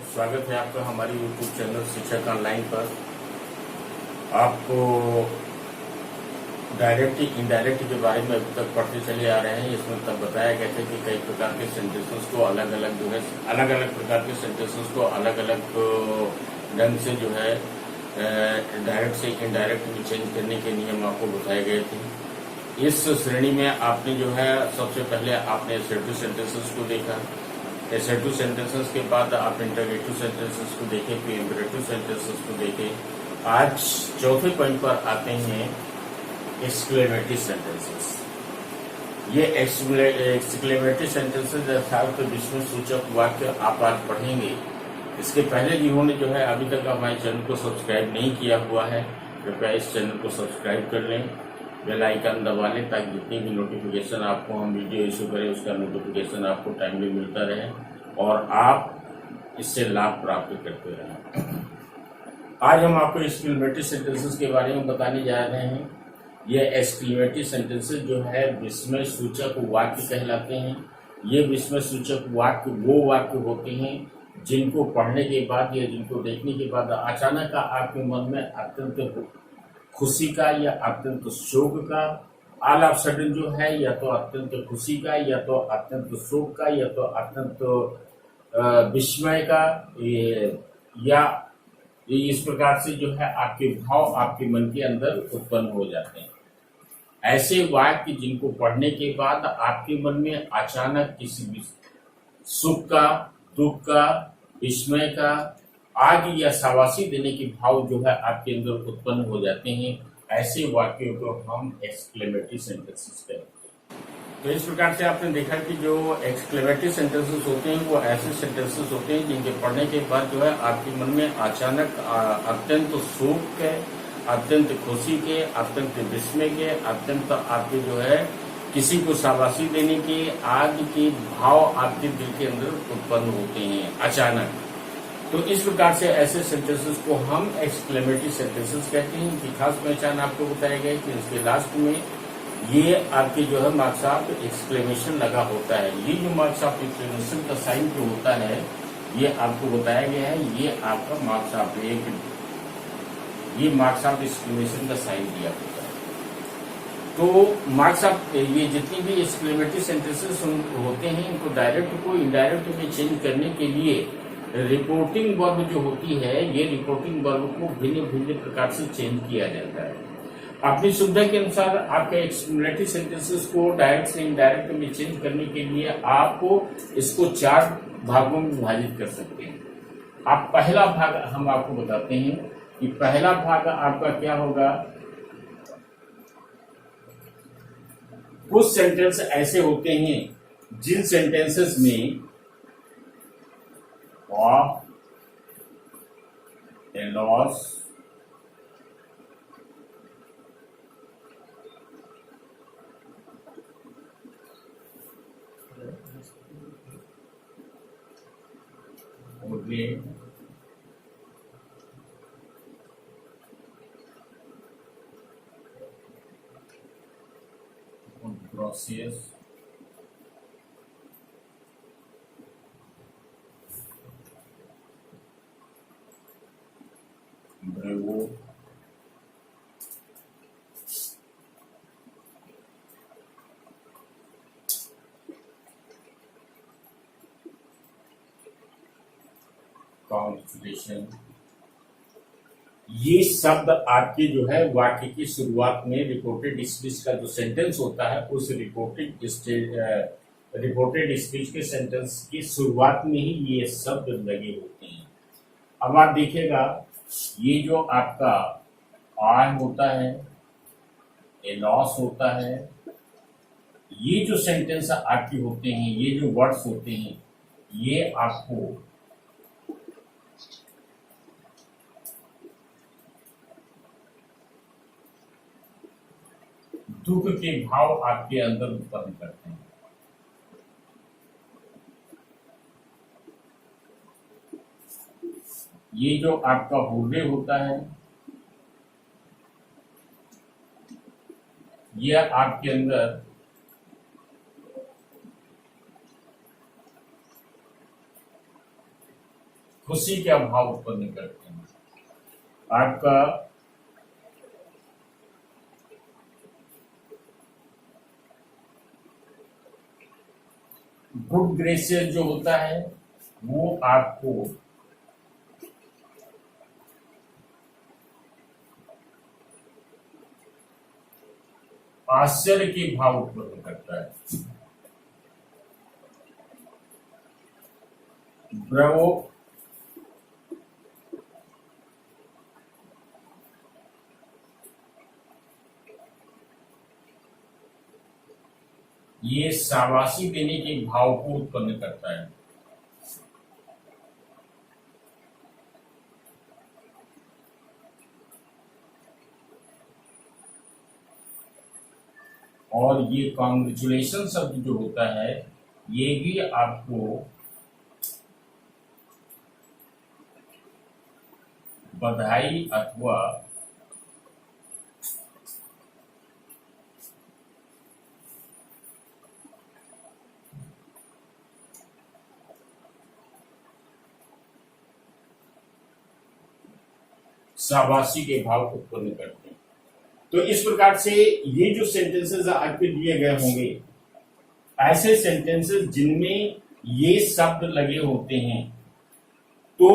स्वागत है आपका हमारे YouTube चैनल शिक्षक ऑनलाइन पर। आपको डायरेक्ट इनडायरेक्ट के बारे में अभी तक पढ़ते चले आ रहे हैं। इसमें तब बताया गया था कि कई प्रकार के सेंटेंसेस को अलग अलग प्रकार के सेंटेंसेस को अलग अलग ढंग से डायरेक्ट से इनडायरेक्ट में चेंज करने के नियम आपको बताए गए थे। इस श्रेणी में आपने सबसे पहले आपने एसर्टिव सेंटेंसेस को देखा। एसर्टिव सेंटेंसेस के बाद आप इंटरगेटिव सेंटेंसेस को देखे, फिर इंपरेटिव सेंटेंसेस को देखे। आज चौथे पॉइंट पर आते हैं एक्सक्लेमेटरी सेंटेंसेस। ये एक्सक्लेमेटरी सेंटेंसेस अर्थात विस्मय सूचक वाक्य आप आज पढ़ेंगे। इसके पहले जिन्होंने अभी तक हमारे चैनल को सब्सक्राइब नहीं किया हुआ है, कृपया इस चैनल को सब्सक्राइब कर लें, बेल आइकन दबा लें ताकि जितनी भी नोटिफिकेशन आपको हम वीडियो इशू करें उसका नोटिफिकेशन आपको टाइमली मिलता रहे और आप इससे लाभ प्राप्त करते रहें। आज हम आपको एक्सक्लेमेटरी सेंटेंसेस के बारे में बताने जा रहे हैं। ये एक्सक्लेमेटरी सेंटेंसेस विस्मय सूचक वाक्य कहलाते हैं। ये विस्मय सूचक वाक्य वो वाक्य होते हैं जिनको पढ़ने के बाद या जिनको देखने के बाद अचानक आपके मन में अत्यंत खुशी का या अत्यंत शोक का, ऑल ऑफ सडन या तो अत्यंत खुशी का या तो अत्यंत शोक का या तो अत्यंत विस्मय का या इस प्रकार से आपके भाव आपके मन के अंदर उत्पन्न हो जाते हैं। ऐसे वाक्य जिनको पढ़ने के बाद आपके मन में अचानक किसी सुख का, दुख का, विस्मय का, आदि या शाबाशी देने के भाव आपके अंदर उत्पन्न हो जाते हैं, ऐसे वाक्यों को हम एक्सक्लेमेटरी सेंटेंसेस कहते हैं। तो इस प्रकार से आपने देखा कि जो एक्सक्लेमेटरी सेंटेंसेस होते हैं वो ऐसे सेंटेंसेस होते हैं जिनके पढ़ने के बाद आपके मन में अचानक अत्यंत शोक के, अत्यंत खुशी के, अत्यंत विस्मय के, अत्यंत आपके किसी को शाबाशी देने के आदि के भाव आपके दिल के अंदर उत्पन्न होते हैं अचानक। तो इस प्रकार से ऐसे सेंटेंसेस को हम एक्सक्लेमेटरी सेंटेंसेस कहते हैं। कि खास पहचान आपको बताया गया कि इसके लास्ट में ये आपके मार्क्स ऑफ एक्सक्लेमेशन लगा होता है। ये जो मार्क्स ऑफ एक्सक्लेमेशन का साइन जो होता है ये आपको बताया गया है। ये आपका मार्क्स ऑफ एक्सक्लेमेशन का साइन दिया होता है। तो मार्क्स ऑफ ये जितनी भी एक्सक्लेमेटरी सेंटेंसेस होते हैं इनको डायरेक्ट को इनडायरेक्ट में चेंज करने के लिए रिपोर्टिंग वर्ब जो होती है, ये रिपोर्टिंग वर्ब को भिन्न भिन्न प्रकार से चेंज किया जाता है। अपनी सुविधा के अनुसार आपके एक्सक्लेमेटरी सेंटेंसेस को डायरेक्ट से इनडायरेक्ट में चेंज करने के लिए आपको इसको 4 भागों में विभाजित कर सकते हैं। आप पहला भाग हम आपको बताते हैं कि पहला भाग आपका क्या होगा। कुछ सेंटेंस ऐसे होते हैं जिन सेंटेंसेस में of a loss only process वो कॉन्फ्रेशन, ये शब्द आपके वाक्य की शुरुआत में रिपोर्टेड स्पीच का जो सेंटेंस होता है उस रिपोर्टेड स्पीच के सेंटेंस की शुरुआत में ही ये शब्द लगे होते हैं। अब आप देखिएगा ये जो आपका आय होता है, ए लॉस होता है, ये जो सेंटेंस आपके होते हैं, ये जो वर्ड्स होते हैं, ये आपको दुख के भाव आपके अंदर उत्पन्न करते हैं। ये जो आपका हृदय होता है ये आपके अंदर खुशी का भाव उत्पन्न करते हैं। आपका गुड ग्रेसियस जो होता है वो आपको आश्चर्य के भाव उत्पन्न करता है। ब्रेवो ये शाबाशी देने के भाव को उत्पन्न करता है। और ये कॉन्ग्रेचुलेशन शब्द जो होता है ये भी आपको बधाई अथवा शाबाशी के भाव उत्पन्न करते हैं। तो इस प्रकार से ये जो सेंटेंसेस आपके दिए गए होंगे ऐसे सेंटेंसेस जिनमें ये शब्द लगे होते हैं, तो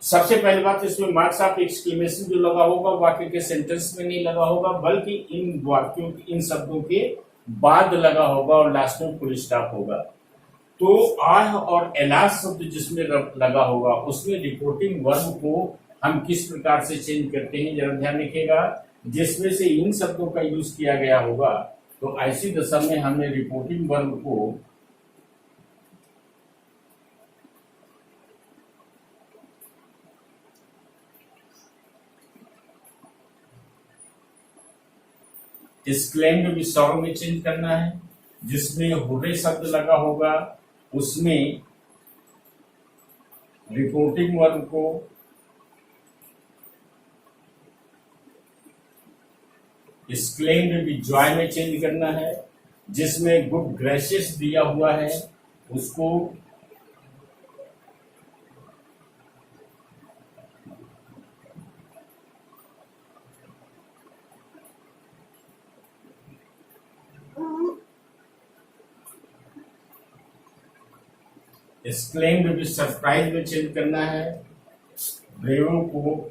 सबसे पहली बात इसमें मार्क्स ऑफ एक्सक्लेमेशन जो लगा होगा वाक्य के सेंटेंस में नहीं लगा होगा, बल्कि इन वाक्यों इन शब्दों के बाद लगा होगा और लास्ट में फुल स्टॉप होगा। तो आह और एलाज शब्द जिसमें लगा होगा उसमें रिपोर्टिंग वर्ब को हम किस प्रकार से चेंज करते हैं जरा ध्यान रखिएगा। जिसमें से इन शब्दों का यूज किया गया होगा तो ऐसी दशा में हमने रिपोर्टिंग वर्ब को एक्सक्लेम्ड विसर्ग में चेंज करना है। जिसमें हुर्रे शब्द लगा होगा उसमें रिपोर्टिंग वर्ब को एक्सक्लेम्ड विद जॉय में चेंज करना है। जिसमें गुड ग्रेसियस दिया हुआ है उसको एक्सक्लेम्ड विद सरप्राइज में चेंज करना है। ब्रेवो को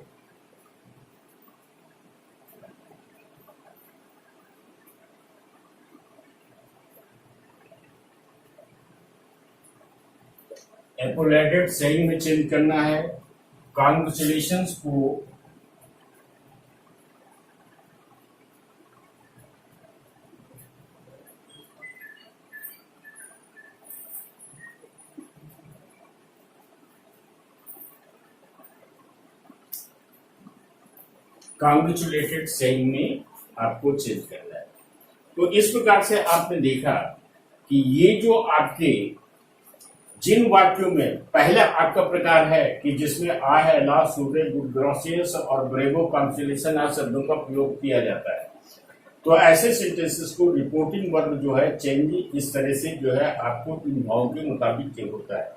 एपोलेटेड सेइंग में चेंज करना है। कॉन्ग्रेचुलेशंस को कॉन्ग्रेचुलेटेड सेइंग में आपको चेंज करना है। तो इस प्रकार से आपने देखा कि ये जो आपके जिन वाक्यों में पहला आपका प्रकार है कि जिसमें आ है ला सूर्य गुड ग्रोसियस और ब्रेवो कॉन्सुलेशन आदि शब्दों का प्रयोग किया जाता है, तो ऐसे सेंटेंसेस को रिपोर्टिंग वर्ब जो है चेंज इस तरह से जो है आपको इन भाव के मुताबिक चेंज होता है।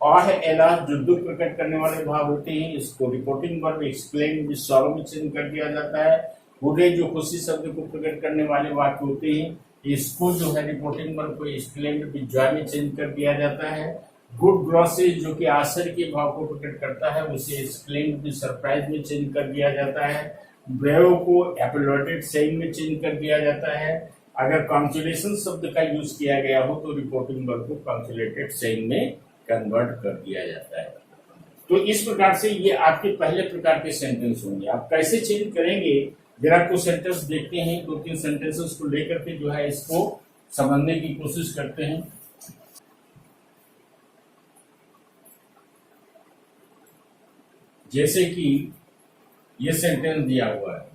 आ है एला जो दुख प्रकट करने वाले भाव होते हैं इसको reporting verb explain with sorrow में चेंज कर दिया जाता है। हुर्रे जो खुशी शब्द को प्रकट करने वाले वाक्य होते हैं इसको जो है रिपोर्टिंग वर्ब को एक्सप्लेन विद जॉय में चेंज कर दिया जाता है। गुड ग्रॉसेज जो कि आश्चर्य के भाव को प्रकट करता है उसे एक्सप्लेन विद सरप्राइज में चेंज कर दिया जाता है। ब्रेव को एपोलेटेड सेइंग में चेंज कर दिया जाता है। अगर कॉन्सुलेशन शब्द का यूज किया गया हो तो रिपोर्टिंग वर्ब को कॉन्सुलेटेड सेइंग में कन्वर्ट कर दिया जाता है। तो इस प्रकार से ये आपके पहले प्रकार के सेंटेंस होंगे। आप कैसे चेंज करेंगे जरा कुछ सेंटेंस देखते हैं, दो तीन सेंटेंसेस को लेकर के जो है इसको समझने की कोशिश करते हैं। जैसे कि ये सेंटेंस दिया हुआ है,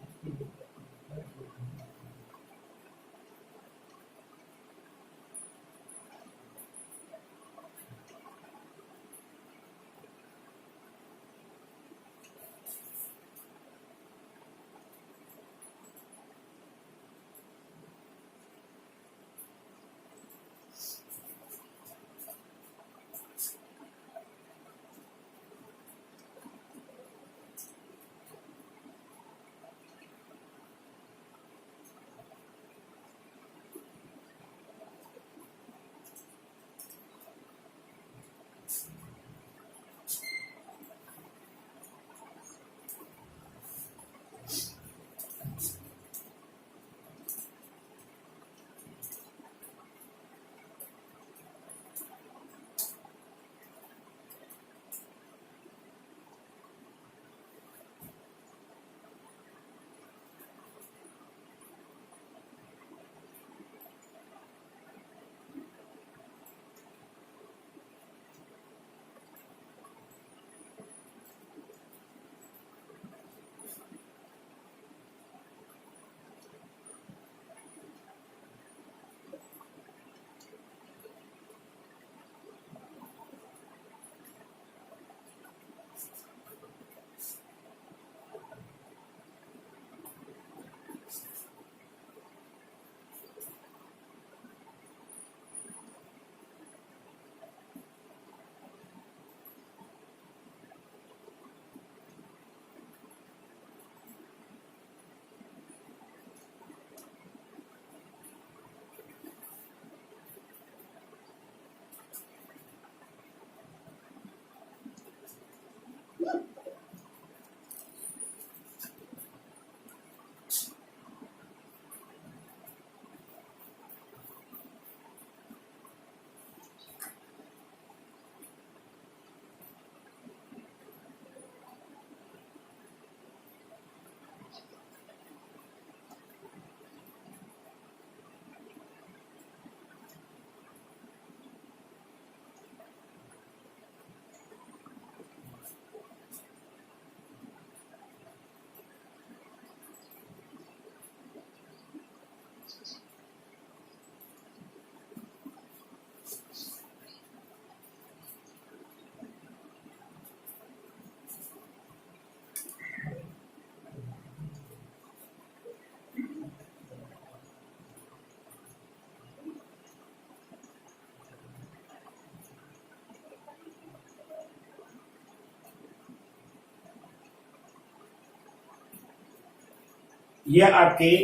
ये आपके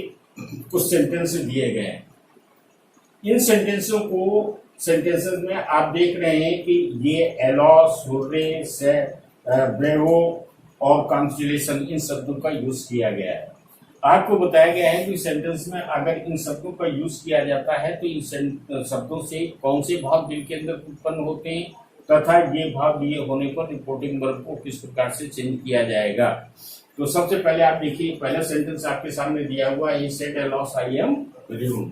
कुछ सेंटेंस दिए गए हैं। इन सेंटेंसेस में आप देख रहे हैं कि ये एलॉस, हुर्रे, ब्रेवो और कॉन्स्टिलेशन, इन शब्दों का यूज किया गया है। आपको बताया गया है कि सेंटेंस में अगर इन शब्दों का यूज किया जाता है तो इन शब्दों से कौन से भाव दिल के अंदर उत्पन्न होते हैं तथा ये भाव ये होने पर रिपोर्टिंग वर्ब को किस प्रकार से चेंज किया जाएगा। तो सबसे पहले आप देखिए, पहला सेंटेंस आपके सामने दिया हुआ है, सेड एलॉस आई एम रूम।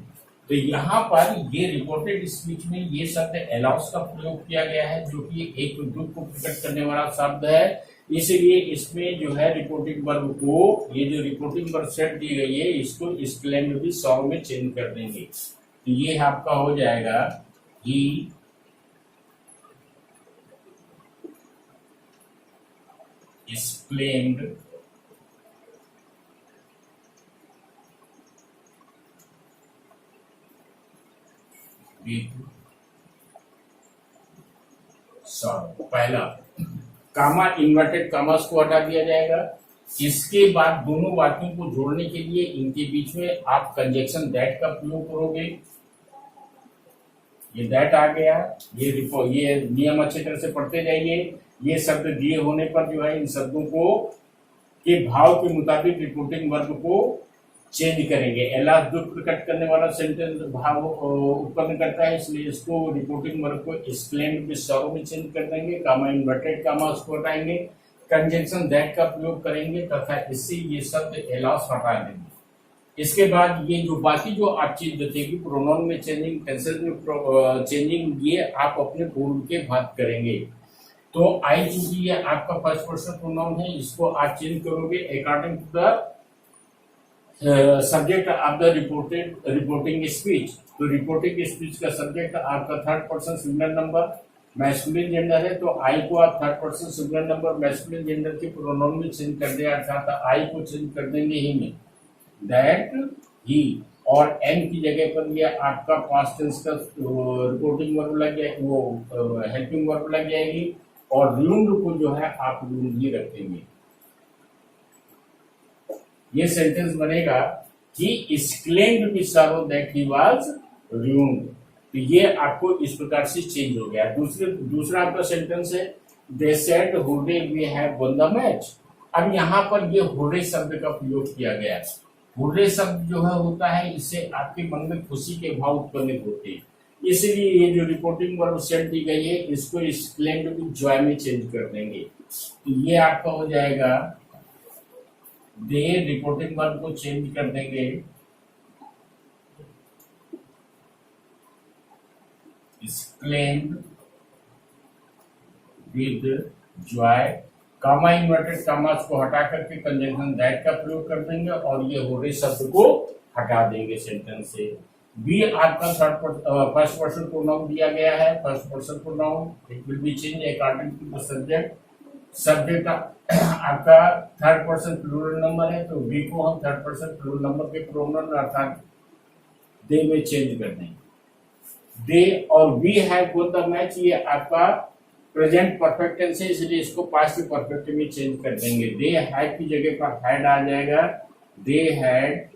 तो यहाँ पर ये रिपोर्टेड स्पीच में ये शब्द एलॉस का प्रयोग किया गया है, जो कि एक दुख को प्रकट करने वाला शब्द है। इसलिए इसमें जो है रिपोर्टिंग वर्ब को, ये जो रिपोर्टिंग वर्ब सेट दी गई है, इसको एक्सक्लेम्ड भी सॉन्ग में चेंज कर देंगे। तो ये आपका हो जाएगा ही एक्सक्लेम्ड विद सॉन्ग। पहला कामा, इन्वर्टेड कामास को हटा दिया जाएगा। इसके बाद दोनों वाक्यों को जोड़ने के लिए इनके बीच में आप कंजक्शन दैट का प्रयोग करोगे। ये दैट आ गया, ये नियम अच्छी तरह से पढ़ते जाइए। ये शब्द दिए होने पर जो है इन शब्दों को के भाव के मुताबिक रिपोर्टिंग वर्ब को चेंज करेंगे। एलास दुख प्रकट करने वाला सेंटेंस भाव उत्पन्न करता है, इसलिए इसको रिपोर्टिंग वर्ब को एक्सक्लेम्ड विद सॉरो में चेंज कर देंगे। कामा, इन्वर्टेड कामा उसको हटाएंगे, कंजंक्शन दैट का प्रयोग करेंगे तथा इससे ये शब्द एलास हटा देंगे। इसके बाद ये जो बाकी जो आप चीज बचेगी, प्रोनाउन में चेंजिंग, टेंसेस में चेंजिंग, ये आप अपने पूर्व के बात करेंगे। तो आई चूंकि ये आपका फर्स्ट पर्सन प्रोनाउन है, इसको आप चेंज करोगे according to the subject of the reporting speech. तो रिपोर्टिंग स्पीच का सब्जेक्ट आपका third person singular number masculine gender है, तो आई को आप third person singular number masculine gender के प्रोनाउन में चेंज कर दें, अर्थात आई को चेंज कर देंगे ही में, दैट, ही, और एन की जगह पर ये आपका पास्ट टेंस का रिपोर्टिंग वर्ब लग जाए, वो हेल्पिंग वर्ब लग जाएगी, और रूम्ड को जो है आप रूम्ड ही रखेंगे। ये सेंटेंस बनेगा he exclaimed with sorrow that he was ruined. तो ये आपको इस प्रकार से चेंज हो गया। दूसरा आपका सेंटेंस है, they said hurray we have won the match. अब यहाँ पर ये हुर्रे शब्द का प्रयोग किया गया है। हुर्रे शब्द जो है होता है, इससे आपके मन में खुशी के भाव उत्पन्न होते हैं, इसलिए ये जो रिपोर्टिंग वर्ब सेट दी गई है, इसको एक्सक्लेम्ड विद जॉय में चेंज कर देंगे। तो ये आपका हो जाएगा, दे रिपोर्टिंग वर्ब को चेंज कर देंगे exclaimed with joy, comma, inverted commas को हटा करके कंजंक्शन दैट का प्रयोग कर देंगे और ये होरे शब्द को हटा देंगे सेंटेंस से। बी आपका फर्स्ट पर्सन प्रोनाउन दिया गया है, first person pronoun, it will be change according to the subject आपका थर्ड पर्सन प्लूरल नंबर है, तो बी को हम थर्ड पर्सन प्लूरल नंबर के प्रोनाउन अर्थात दे में चेंज कर देंगे। दे और we have won the match, ये आपका प्रेजेंट परफेक्ट टेंस है, इसलिए इसको पास्ट परफेक्ट में चेंज कर देंगे। दे हैड की जगह पर हैड आ जाएगा, they had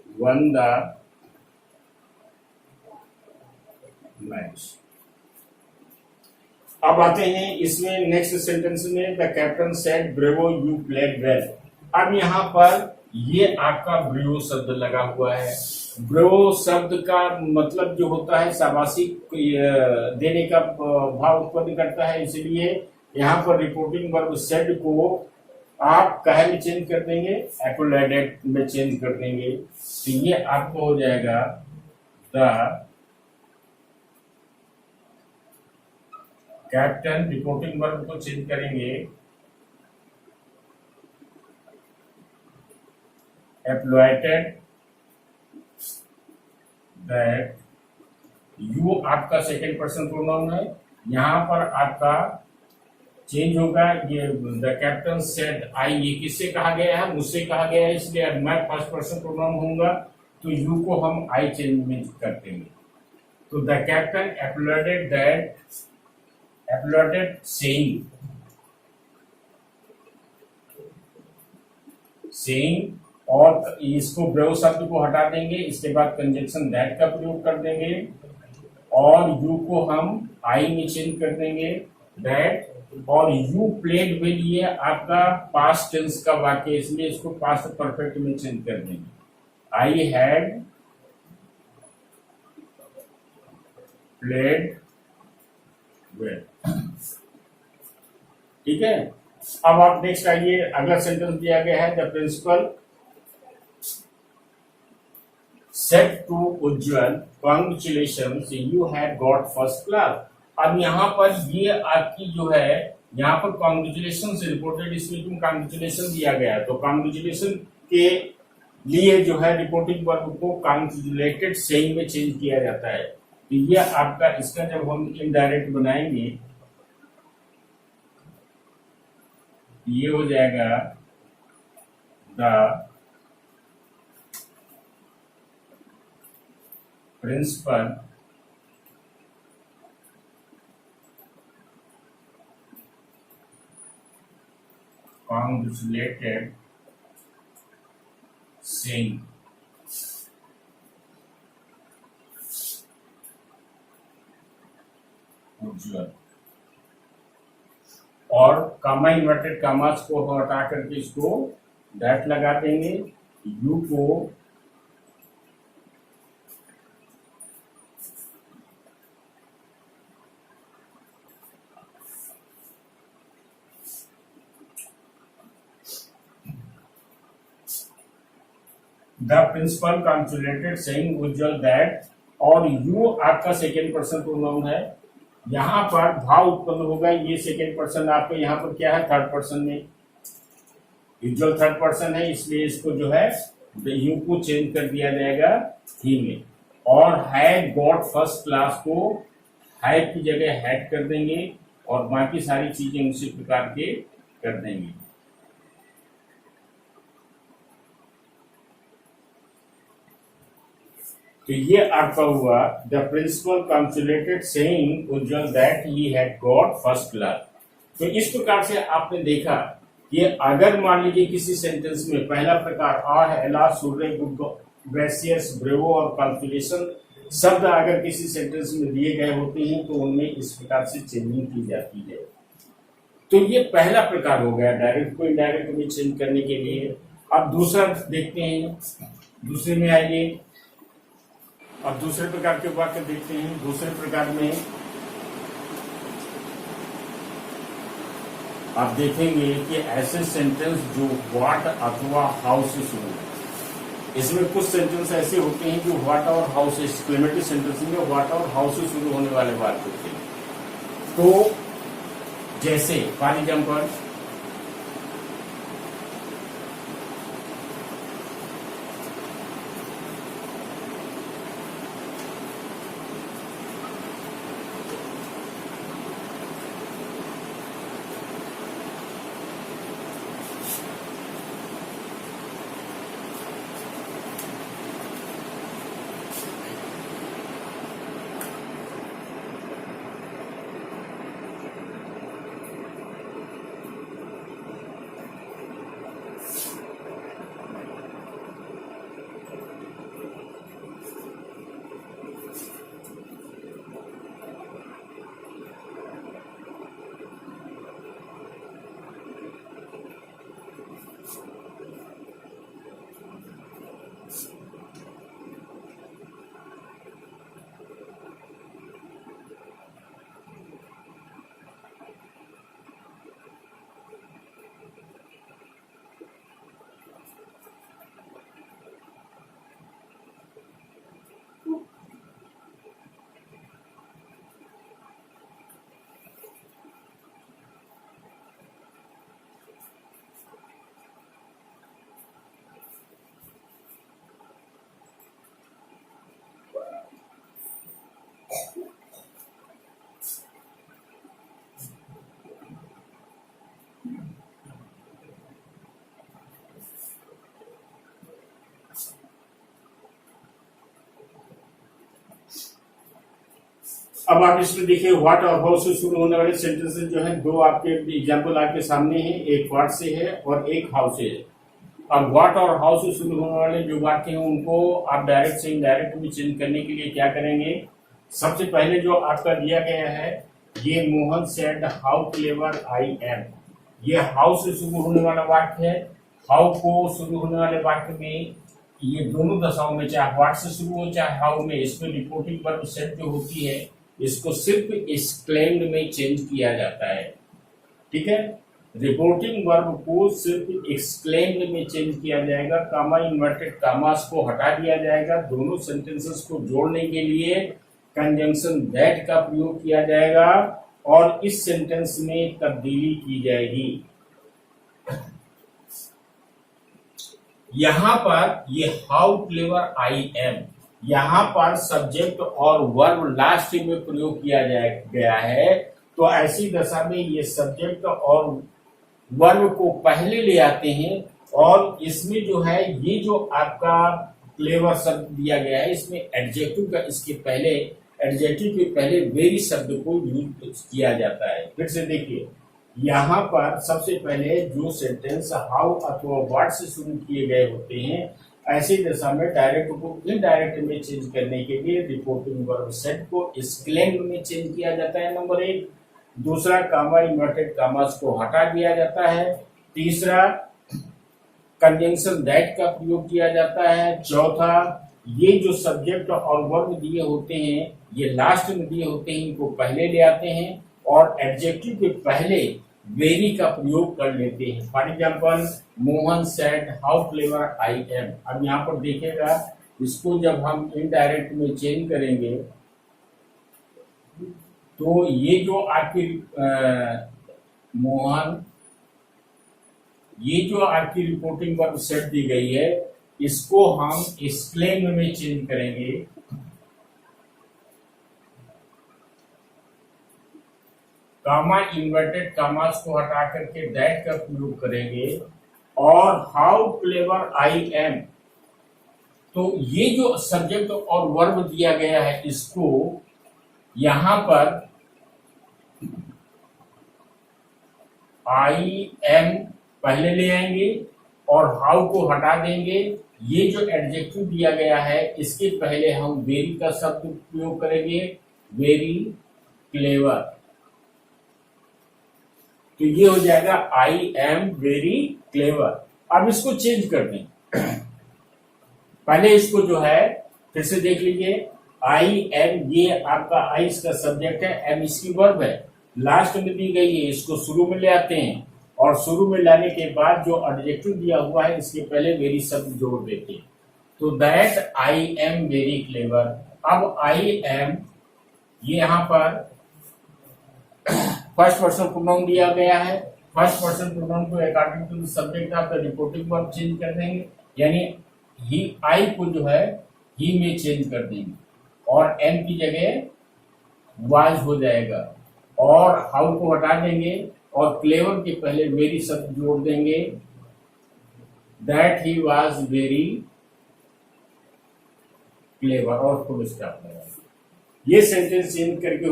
won the match. अब आते हैं इसमें नेक्स्ट सेंटेंस में, the captain said bravo you played well. अब यहाँ पर ये आपका ब्रेवो शब्द लगा हुआ है। ब्रेवो शब्द का मतलब जो होता है शाबाशी देने का भाव उत्पन्न करता है, इसलिए यहाँ पर रिपोर्टिंग वर्ब सेड को आप कहे में चेंज कर देंगे, एप्लॉयडेड में चेंज कर देंगे। तो ये आपको हो जाएगा, द कैप्टन, रिपोर्टिंग वर्ब को चेंज करेंगे एप्लॉयटेड दैट, यू आपका सेकेंड पर्सन प्रोनाउन है, यहां पर आपका चेंज होगा, ये द कैप्टन सेड आई, ये किससे कहा गया है, मुझसे कहा गया है, इसलिए मैं फर्स्ट पर्सन प्रोनाउन होऊंगा, तो यू को हम आई चेंज में कर देंगे। तो the captain applauded that, applauded saying और इसको ब्रेव शब्द को हटा देंगे, इसके बाद कंजंक्शन दैट का प्रयोग कर देंगे और यू को हम आई में चेंज कर देंगे दैट, और यू प्लेड विल ये आपका पास्ट टेंस का वाक्य है, इसलिए इसको पास्ट परफेक्ट में चेंज कर देंगे। I had played will. ठीक है, अब आप नेक्स्ट आइए, अगला सेंटेंस दिया गया है the principal said to Ujjwal congratulations you had got first class. अब यहाँ पर ये आपकी जो है, यहाँ पर कांग्रेचुलेशन रिपोर्टेड स्पीकिंग कांग्रेचुलेशन दिया गया है, तो कांग्रेचुलेशन के लिए जो है रिपोर्टिंग वर्ब को कांग्रेचुलेटेड सेइंग में चेंज किया जाता है। तो ये आपका, इसका जब हम इनडायरेक्ट बनाएंगे ये हो जाएगा द प्रिंसिपल congratulated saying उज्जवल, और कामा इन्वर्टेड कामास को हटा करके इसको दैट लगा देंगे, यू को the principal congratulated saying Ujjwal that, और यू आपका सेकेंड पर्सन प्रोनाउन है, यहाँ पर भाव उत्पन्न होगा, ये सेकेंड पर्सन आपका यहाँ पर क्या है थर्ड पर्सन में, उज्जवल थर्ड पर्सन है, इसलिए इसको जो है यू को चेंज कर दिया जाएगा ही में, और हैड गॉट फर्स्ट क्लास को हैड की जगह हैड कर देंगे और बाकी सारी चीजें उसी प्रकार के कर देंगे। तो ये आपका हुआ the principal congratulated saying Ujjwal that he had got first class. तो इस प्रकार से आपने देखा कि अगर मान लीजिए किसी सेंटेंस में पहला प्रकार आ है एला सूर्य ग्रेसियस ब्रेवो और कॉन्फिलेशन शब्द अगर किसी सेंटेंस में दिए गए होते हैं तो उनमें इस प्रकार से चेंजिंग की जाती है। तो ये पहला प्रकार हो गया डायरेक्ट को इनडायरेक्ट में चेंज करने के लिए। अब दूसरा देखते हैं, दूसरे में आइए, अब दूसरे प्रकार के वाक्य देखते हैं। दूसरे प्रकार में आप देखेंगे कि ऐसे सेंटेंस जो व्हाट अथवा हाउ से शुरू है, इसमें कुछ सेंटेंस ऐसे होते हैं जो व्हाट और हाउ से, एक्सक्लेमेटरी सेंटेंस में व्हाट और हाउ से शुरू होने वाले वाक्य होते हैं। तो जैसे फॉर एग्जाम्पल अब आप इसमें देखिए व्हाट और हाउ से शुरू होने वाले सेंटेंसेस जो हैं, दो आपके एग्जाम्पल आपके सामने हैं, एक व्हाट से है और एक हाउ से है। अब व्हाट और हाउ से शुरू होने वाले जो वाक्य हैं उनको आप डायरेक्ट से इनडायरेक्ट में चेंज करने के लिए क्या करेंगे? सबसे पहले जो आपका दिया गया है, ये Mohan said how clever I am, ये हाउ से शुरू होने वाला वाक्य है। हाउ को शुरू होने वाले वाक्य में ये दोनों दशाओं में, चाहे व्हाट से शुरू हो चाहे हाउ में, इसमें रिपोर्टिंग वर्ब सेड जो होती है इसको सिर्फ एक्सक्लेम्ड में चेंज किया जाता है। ठीक है, रिपोर्टिंग वर्ब को सिर्फ एक्सक्लेम्ड में चेंज किया जाएगा, कामा इन्वर्टेड कामास को हटा दिया जाएगा, दोनों सेंटेंसेस को जोड़ने के लिए कंजंक्शन दैट का प्रयोग किया जाएगा और इस सेंटेंस में तब्दीली की जाएगी। यहां पर ये हाउ क्लेवर आई एम, यहां पर सब्जेक्ट और वर्ब लास्ट में प्रयोग किया गया है, तो ऐसी दशा में ये सब्जेक्ट और वर्ब को पहले ले आते हैं और इसमें जो है ये जो आपका क्लेवर शब्द दिया गया है इसमें एडजेक्टिव का इसके पहले, एडजेक्टिव के पहले वेरी शब्द को यूज किया जाता है। फिर से देखिए, यहाँ पर सबसे पहले जो सेंटेंस हाउ अथवा व्हाट से शुरू किए गए होते हैं, ऐसी दशा में डायरेक्ट को इनडायरेक्ट में चेंज करने के लिए रिपोर्टिंग वर्ब सेट को एक्सक्लेम्ड में चेंज किया जाता है, नंबर 1। दूसरा, कामा इन्वर्टेड कामास को हटा दिया जाता है। तीसरा, कंजंक्शन दैट का प्रयोग किया जाता है। चौथा, ये जो सब्जेक्ट और वर्ब दिए होते हैं ये लास्ट में दिए होते हैं, इनको पहले ले आते हैं और एडजेक्टिव के पहले वेरी का प्रयोग कर लेते हैं। For example, Mohan said how clever I am. अब यहाँ पर देखिएगा, इसको जब हम इनडायरेक्ट में चेंज करेंगे तो ये जो आपकी मोहन, ये जो आपकी रिपोर्टिंग वर्ब सेट दी गई है इसको हम एक्सक्लेम में चेंज करेंगे। कामा इन्वर्टेड कामास को हटा करके दैट का प्रयोग करेंगे और हाउ क्लेवर आई एम, तो ये जो सब्जेक्ट और वर्ब दिया गया है इसको यहां पर आई एम पहले ले आएंगे और हाउ को हटा देंगे। ये जो एडजेक्टिव दिया गया है इसके पहले हम वेरी का शब्द प्रयोग करेंगे, वेरी क्लेवर, तो ये हो जाएगा आई एम वेरी क्लेवर। अब इसको चेंज कर दें, पहले इसको जो है फिर से देख लीजिए, आई एम ये आपका आई इसका सब्जेक्ट है, एम इसकी वर्ब है, लास्ट में दी गई है, इसको शुरू में ले आते हैं और शुरू में लाने के बाद जो एडजेक्टिव दिया हुआ है इसके पहले वेरी शब्द जोड़ देते हैं, तो that I am very clever. अब आई एम ये यहां पर फर्स्ट पर्सन प्रोनाउन दिया गया है, फर्स्ट पर्सन प्रोनाउन को अकॉर्डिंग टू द सब्जेक्ट आप रिपोर्टिंग वर्ब चेंज कर देंगे, यानी ही आई को जो है ही में चेंज कर देंगे और एम की जगह वाज हो जाएगा और हाउ को हटा देंगे और क्लेवर के पहले वेरी शब्द जोड़ देंगे, that he was very clever और फुल स्टॉप लगाएंगे। ये सेंटेंस चेंज करके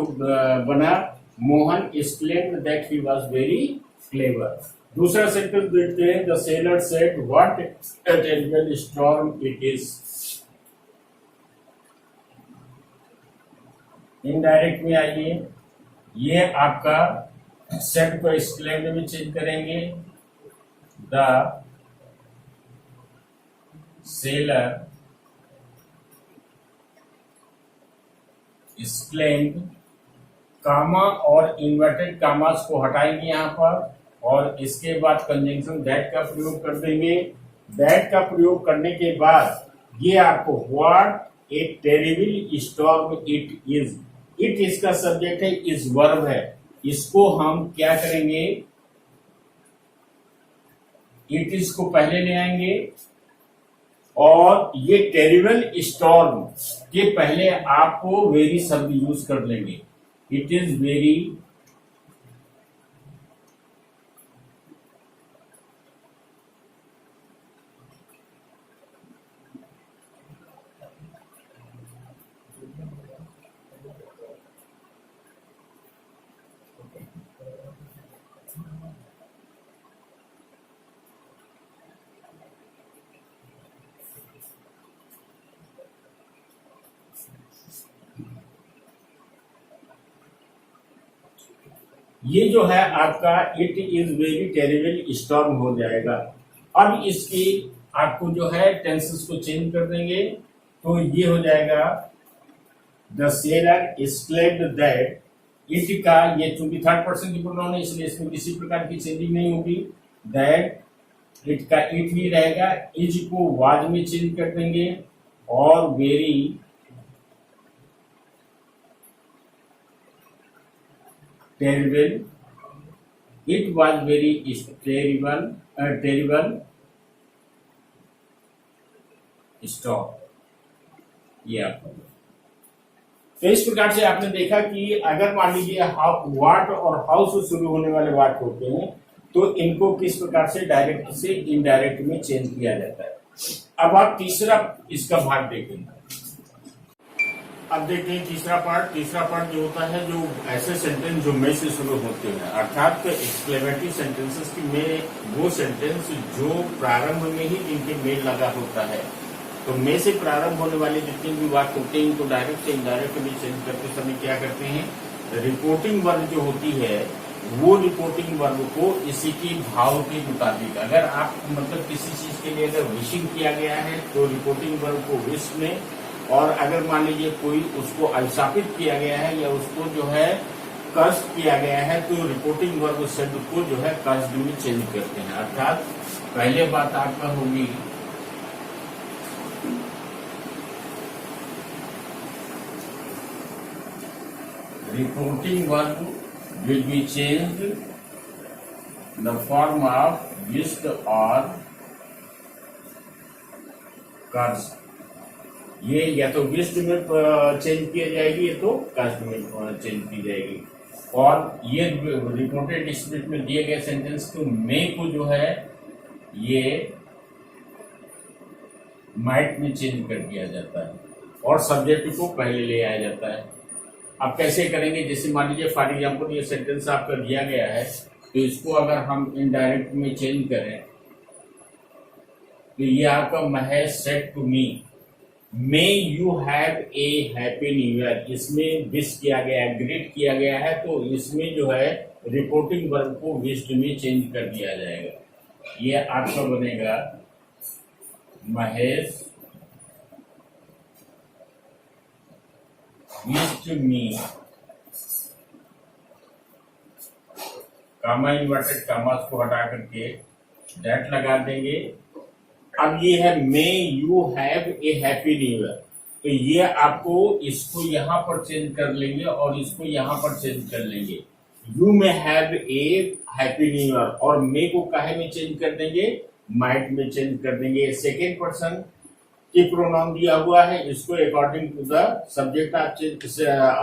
बना Mohan explained that he was very clever. दूसरा सेंटेंस देखते हैं, the seller said what A terrible storm it is. Indirect में आइए, ये आपका सेट को एक्सप्लेन्ड में चेंज करेंगे, द सेलर एक्सप्लेन्ड, कामा और इन्वर्टेड कामास को हटाएंगे यहां पर और इसके बाद कंजंक्शन दैट का प्रयोग कर देंगे। दैट का प्रयोग करने के बाद ये आपको what A terrible storm it is, it इसका सब्जेक्ट है, इज वर्ब है, इसको हम क्या करेंगे, इट इज को पहले ले आएंगे और ये टेरिबल स्टॉर्म के पहले आपको वेरी शब्द यूज कर लेंगे, इट इज वेरी ये जो है आपका it is very terrible storm हो जाएगा। अब इसकी आपको जो है टेंसेस को चेंज कर देंगे, तो ये हो जाएगा the seller exclaimed that. It का ये चूंकि थर्ड पर्सन की प्रोनाउन है इसलिए इसमें किसी प्रकार की चेंजिंग नहीं होगी। दैट इट का इट ही रहेगा, इज को वाज में चेंज कर देंगे और very terrible, it was very terrible stop. ये आपको तो इस प्रकार से आपने देखा कि अगर मान लीजिए वाट और हाउ से शुरू होने वाले वाट होते हैं तो इनको किस प्रकार से डायरेक्ट से इनडायरेक्ट में चेंज किया जाता है। अब आप तीसरा इसका भाग देखेंगे। अब देखते हैं तीसरा पार्ट जो होता है, जो ऐसे सेंटेंस जो में से शुरू होते हैं, अर्थात एक्सक्लेमेटरी सेंटेंसेस की में वो सेंटेंस जो प्रारंभ में ही जिनके में लगा होता है। तो में से प्रारंभ होने वाले जितने भी वाक्य होते हैं इनको डायरेक्ट से इनडायरेक्ट में चेंज करते समय क्या करते हैं, रिपोर्टिंग वर्ब जो होती है वो रिपोर्टिंग वर्ब को इसी की भाव के मुताबिक, अगर आप मतलब किसी चीज के लिए अगर विशिंग किया गया है तो रिपोर्टिंग वर्ब को विश में, और अगर मान लीजिए कोई उसको अभिशापित किया गया है या उसको जो है कर्ज किया गया है तो रिपोर्टिंग वर्ब शब्द को जो है कर्ज में चेंज करते हैं। अर्थात पहले बात आपका होगी reporting verb will be changed the form of wished or cursed। ये या तो विश्ड में चेंज किया जाएगी या तो कर्ज में चेंज की जाएगी। और ये रिपोर्टेड स्क्रिप्ट में दिए गए सेंटेंस को में को जो है ये माइट में चेंज कर दिया जाता है और सब्जेक्ट को पहले ले आया जाता है। अब कैसे करेंगे, जैसे मान लीजिए फॉर एग्जाम्पल ये सेंटेंस आपका दिया गया है तो इसको अगर हम इनडायरेक्ट में चेंज करें तो ये आपका Mahesh said to me may you have a happy new year. इसमें विश किया गया है, ग्रीट किया गया है, तो इसमें जो है रिपोर्टिंग वर्ब को विश्ड में चेंज कर दिया जाएगा। ये आपका बनेगा महेश विश्ड मी, कामा इन्वर्टेड कामास को हटा करके दैट लगा देंगे। अब ये है मे you have a happy new year, तो ये आपको इसको यहां पर चेंज कर लेंगे और इसको यहां पर चेंज कर लेंगे। यू में have a happy new year और मे को काहे में चेंज कर देंगे, माइट में चेंज कर देंगे। सेकेंड पर्सन की प्रोनाउन दिया हुआ है, इसको अकॉर्डिंग टू द सब्जेक्ट आप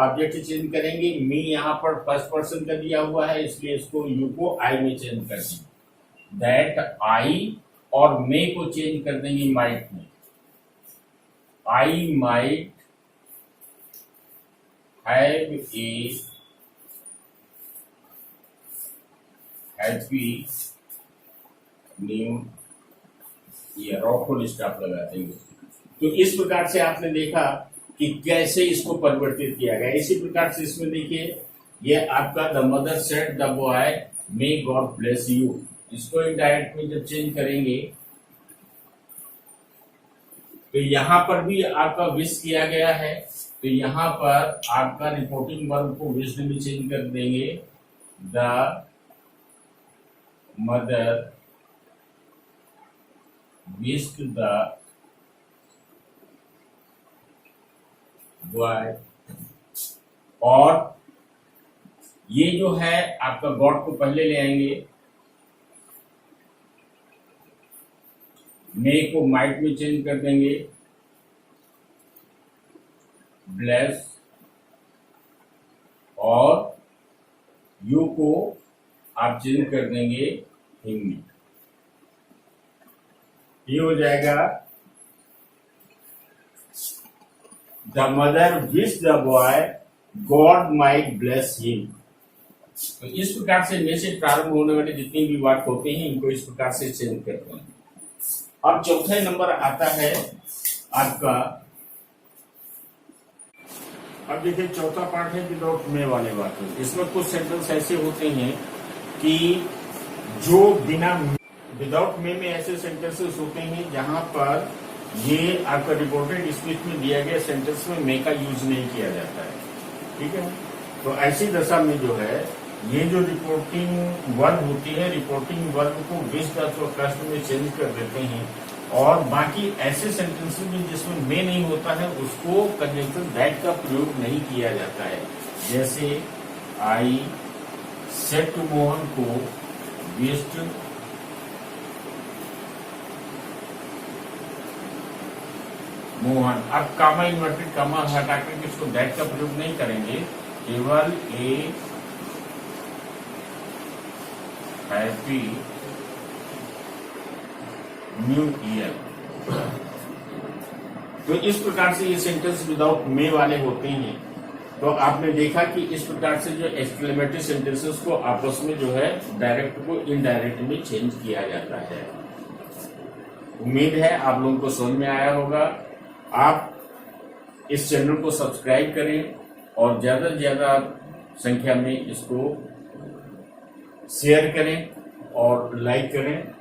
ऑब्जेक्ट चेंज करेंगे। मी यहाँ पर फर्स्ट पर्सन का दिया हुआ है इसलिए इसको यू को आई में चेंज कर देंगे। दैट आई और मे को चेंज कर देंगे माइट में। I might have a happy new year और फुल स्टॉप लगा देंगे। तो इस प्रकार से आपने देखा कि कैसे इसको परिवर्तित किया गया। इसी प्रकार से इसमें देखिए ये आपका the mother said the boy may God bless you, इसको इनडायरेक्ट में जब चेंज करेंगे तो यहां पर भी आपका विश किया गया है, तो यहां पर आपका रिपोर्टिंग वर्ब को विश में चेंज कर देंगे। The mother wished the boy, और ये जो है आपका गॉड को पहले ले आएंगे, मे को माइट में चेंज कर देंगे, ब्लेस, और यू को आप चेंज कर देंगे हिम में। ये हो जाएगा the mother wish the boy God might bless him. तो इस प्रकार से में से प्रारंभ होने वाले जितने भी वाक्य होते हैं इनको इस प्रकार से चेंज करते हैं। अब चौथे नंबर आता है आपका, अब देखिए चौथा पार्ट है विदाउट मे वाले बात। इसमें कुछ सेंटेंस ऐसे होते हैं कि जो बिना विदाउट मे में ऐसे सेंटेंसेस होते हैं जहां पर ये आपका रिपोर्टेड स्पीच में दिया गया सेंटेंस में मे का यूज नहीं किया जाता है। ठीक है, तो ऐसी दशा में जो है ये जो रिपोर्टिंग वर्ब होती है, रिपोर्टिंग वर्ब को विश अथवा कस्ट में चेंज कर देते हैं और बाकी ऐसे सेंटेंसेस में जिसमें मे नहीं होता है उसको कंजंक्शन दैट का प्रयोग नहीं किया जाता है। जैसे आई सेड टू मोहन को विश्ड मोहन। अब कामा इन्वर्टेड कामा हटा करके इसको दैट का प्रयोग नहीं करेंगे, केवल ए हैप्पी न्यू ईयर। तो इस प्रकार से ये सेंटेंस विदाउट मे वाले होते हैं। तो आपने देखा कि इस प्रकार से जो एक्सक्लेमेटरी सेंटेंसेस को आपस में जो है डायरेक्ट को इनडायरेक्ट में चेंज किया जाता है। उम्मीद है आप लोगों को समझ में आया होगा। आप इस चैनल को सब्सक्राइब करें और ज्यादा से ज्यादा संख्या में इसको शेयर करें और लाइक करें।